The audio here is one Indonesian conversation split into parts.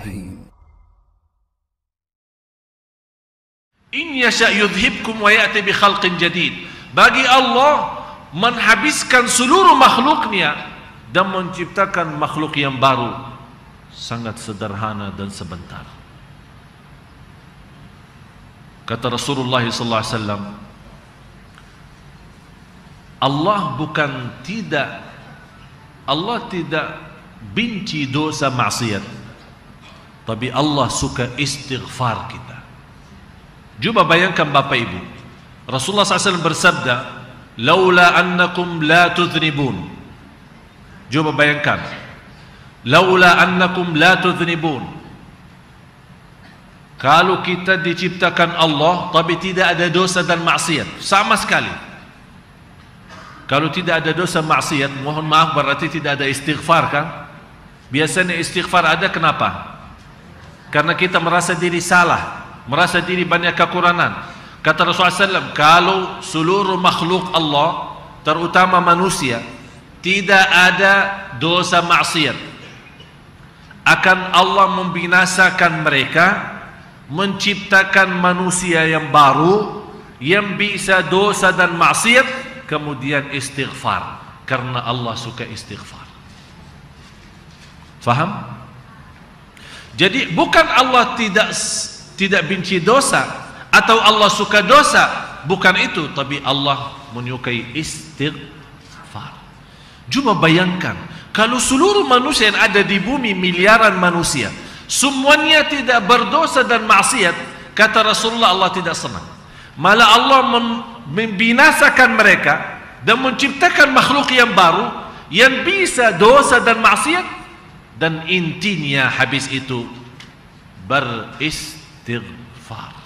الرحيم In yasha yudhibkum wa ya'ti bi khalqin jadid. Bagi Allah menghabiskan seluruh makhluknya dan menciptakan makhluk yang baru. Sangat sederhana dan sebentar. Kata Rasulullah sallallahu alaihi wasallam, Allah tidak benci dosa maksiat, tapi Allah suka istighfar kita. Coba bayangkan Bapak Ibu, Rasulullah SAW bersabda, "Laula annakum la tudhnibun." Coba bayangkan, "Laula annakum la tudhnibun." Kalau kita diciptakan Allah, tapi tidak ada dosa dan maksiat sama sekali. Kalau tidak ada dosa maksiat, mohon maaf, berarti tidak ada istighfar, kan? Biasanya istighfar ada, kenapa? Karena kita merasa diri salah, merasa diri banyak kekurangan. Kata Rasulullah SAW, kalau seluruh makhluk Allah, terutama manusia, tidak ada dosa maksiat, akan Allah membinasakan mereka, menciptakan manusia yang baru, yang bisa dosa dan maksiat, kemudian istighfar, karena Allah suka istighfar. Faham? Jadi bukan Allah tidak benci dosa atau Allah suka dosa, bukan itu, tapi Allah menyukai istighfar. Cuma bayangkan kalau seluruh manusia yang ada di bumi, miliaran manusia, semuanya tidak berdosa dan maksiat, kata Rasulullah, Allah tidak senang. Malah Allah membinasakan mereka dan menciptakan makhluk yang baru yang bisa dosa dan maksiat, dan intinya habis itu beristighfar.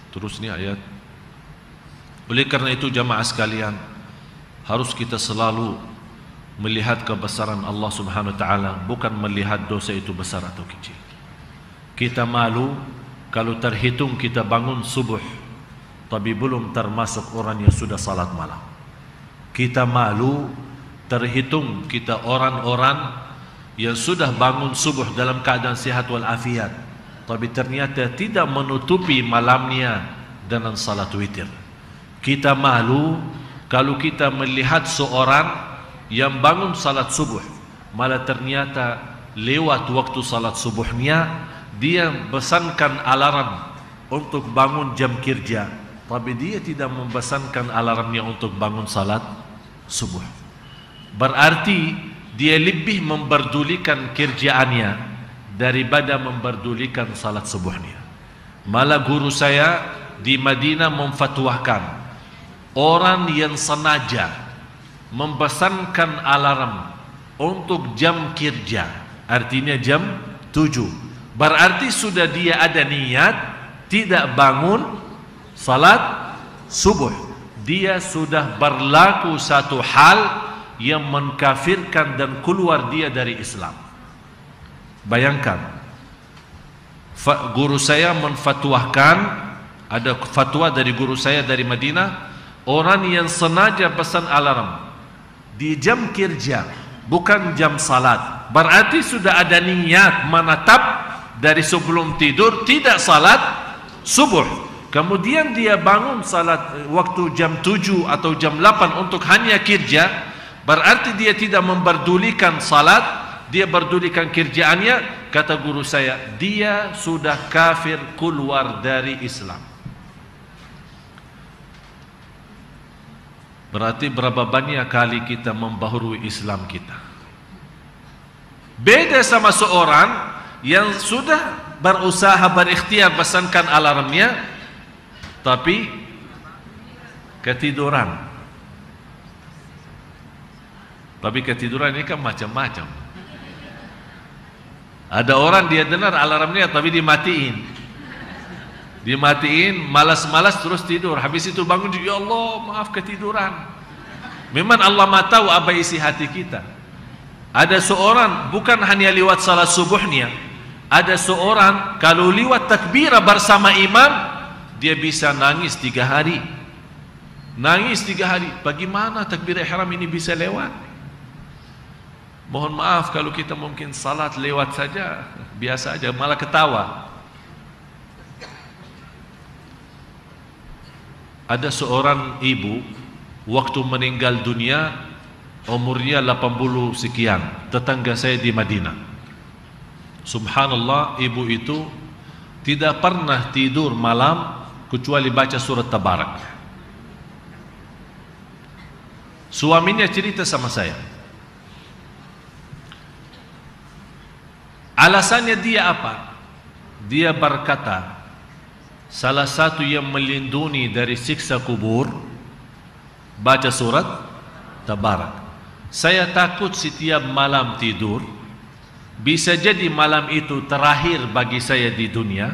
Terus ni ayat. Oleh karena itu jamaah sekalian, harus kita selalu melihat kebesaran Allah Subhanahu wa taala, bukan melihat dosa itu besar atau kecil. Kita malu kalau terhitung kita bangun subuh tapi belum termasuk orang yang sudah salat malam. Kita malu terhitung kita orang-orang yang sudah bangun subuh dalam keadaan sehat walafiat, tapi ternyata tidak menutupi malamnya dengan salat witir. Kita malu kalau kita melihat seorang yang bangun salat subuh, malah ternyata lewat waktu salat subuhnya dia pesankan alarm untuk bangun jam kerja, tapi dia tidak mempesankan alarmnya untuk bangun salat subuh. Berarti dia lebih memperdulikan kerjaannya daripada memperdulikan salat subuhnya. Malah guru saya di Madinah memfatwakan, orang yang sengaja mempesankan alarm untuk jam kerja, artinya jam 7, berarti sudah dia ada niat tidak bangun salat subuh. Dia sudah berlaku satu hal yang mengkafirkan dan keluar dia dari Islam. Bayangkan, guru saya menfatwakan, ada fatwa dari guru saya dari Madinah, orang yang sengaja pesan alarm di jam kerja bukan jam salat, berarti sudah ada niat menetap dari sebelum tidur tidak salat subuh, kemudian dia bangun salat waktu jam 7 atau jam 8 untuk hanya kerja, berarti dia tidak memperdulikan salat, dia berdulikan kerjaannya. Kata guru saya, dia sudah kafir, keluar dari Islam. Berarti berapa banyak kali kita membaharui Islam kita. Beda sama seorang yang sudah berusaha berikhtiar pesankan alarmnya, tapi ketiduran. Tapi ketiduran ini kan macam-macam. Ada orang dia dengar alarmnya tapi dimatiin, malas-malas terus tidur. Habis itu bangun, ya Allah maaf ketiduran. Memang Allah Maha tahu apa isi hati kita. Ada seorang bukan hanya lewat salat subuhnya, ada seorang kalau lewat takbirah bersama imam, dia bisa nangis 3 hari. Nangis 3 hari. Bagaimana takbirah ihram ini bisa lewat? Mohon maaf kalau kita mungkin salat lewat saja, biasa aja, malah ketawa. Ada seorang ibu waktu meninggal dunia umurnya 80 sekian, tetangga saya di Madinah. Subhanallah, ibu itu tidak pernah tidur malam kecuali baca surat Tabarak. Suaminya cerita sama saya, alasannya dia apa? Dia berkata, salah satu yang melindungi dari siksa kubur baca surat Tabarak. Saya takut setiap malam tidur, bisa jadi malam itu terakhir bagi saya di dunia,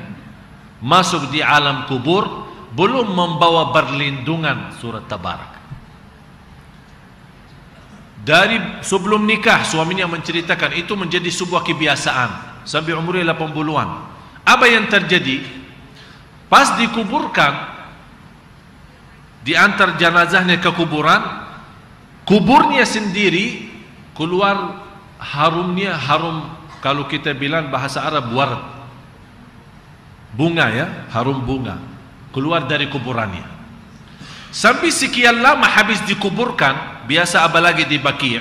masuk di alam kubur belum membawa perlindungan surat Tabarak. Dari sebelum nikah suaminya menceritakan itu menjadi sebuah kebiasaan sampai umurnya 80-an. Apa yang terjadi? Pas dikuburkan, diantar jenazahnya ke kuburan, kuburnya sendiri keluar harumnya, harum kalau kita bilang bahasa Arab warad, bunga ya, harum bunga keluar dari kuburannya. Sampai sekian lama habis dikuburkan, biasa apalagi di Baqi'.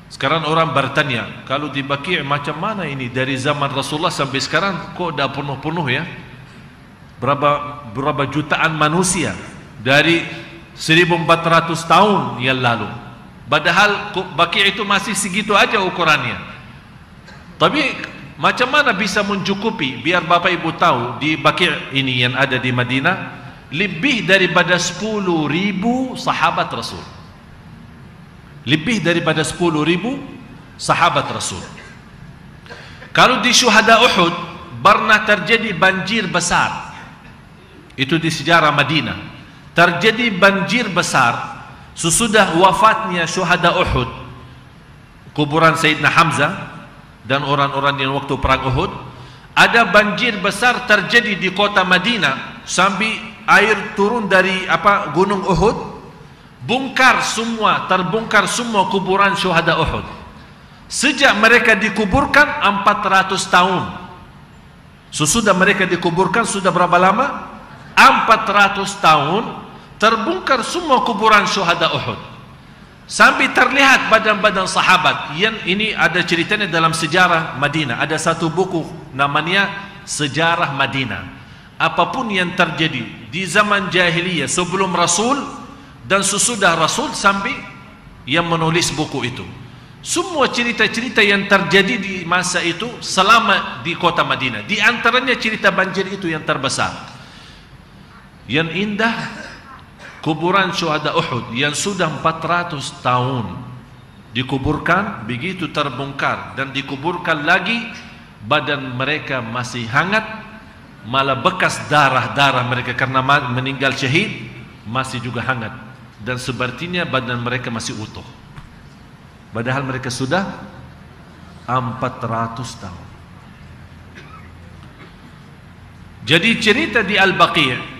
Sekarang orang bertanya, kalau di Baqi' macam mana ini dari zaman Rasulullah sampai sekarang kok dah penuh-penuh ya? Berapa jutaan manusia dari 1400 tahun yang lalu. Padahal Baqi' itu masih segitu aja ukurannya. Tapi macam mana bisa mencukupi? Biar Bapak Ibu tahu, di Baqi' ini yang ada di Madinah lebih daripada 10.000 sahabat Rasul. Lebih daripada 10.000 sahabat Rasul. Kalau di syuhada Uhud pernah terjadi banjir besar. Itu di sejarah Madinah. Terjadi banjir besar sesudah wafatnya syuhada Uhud, kuburan Sayyidina Hamzah dan orang-orang yang waktu perang Uhud. Ada banjir besar terjadi di kota Madinah sampai air turun dari gunung Uhud, terbongkar semua kuburan syuhada Uhud. Sejak mereka dikuburkan 400 tahun. Sesudah mereka dikuburkan sudah berapa lama? 400 tahun terbongkar semua kuburan syuhada Uhud. Sampai terlihat badan-badan sahabat. Yang ini ada ceritanya dalam sejarah Madinah. Ada satu buku namanya Sejarah Madinah. Apapun yang terjadi di zaman jahiliyah sebelum Rasul dan sesudah Rasul, sampai yang menulis buku itu, semua cerita-cerita yang terjadi di masa itu selama di kota Madinah. Di antaranya cerita banjir itu yang terbesar. Yang indah, kuburan syuhada Uhud yang sudah 400 tahun dikuburkan, begitu terbongkar dan dikuburkan lagi, badan mereka masih hangat, malah bekas darah-darah mereka karena meninggal syahid masih juga hangat, dan sepertinya badan mereka masih utuh, padahal mereka sudah 400 tahun. Jadi cerita di Al-Baqi',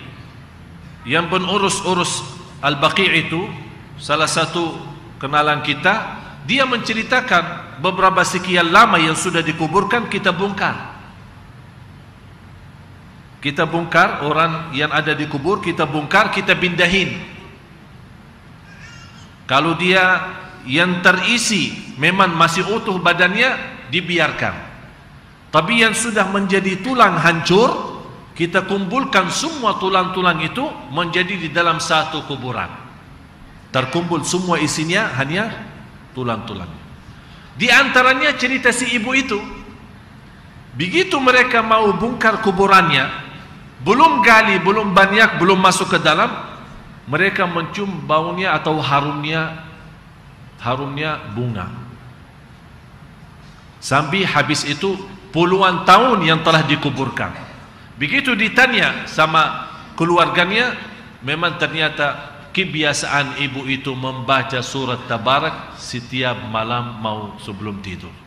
yang pengurus-urus Al-Baqi' itu salah satu kenalan kita, dia menceritakan beberapa sekian lama yang sudah dikuburkan kita bongkar. Kita bongkar orang yang ada di kubur, kita bongkar, kita pindahin. Kalau dia yang terisi memang masih utuh badannya, dibiarkan. Tapi yang sudah menjadi tulang hancur, kita kumpulkan semua tulang-tulang itu menjadi di dalam satu kuburan. Terkumpul semua isinya hanya tulang-tulang. Di antaranya cerita si ibu itu. Begitu mereka mau bongkar kuburannya, belum gali, belum banyak, belum masuk ke dalam, mereka mencium baunya atau harumnya bunga. Sampai habis itu puluhan tahun yang telah dikuburkan. Begitu ditanya sama keluarganya, memang ternyata kebiasaan ibu itu membaca surat Tabarak setiap malam mau sebelum tidur.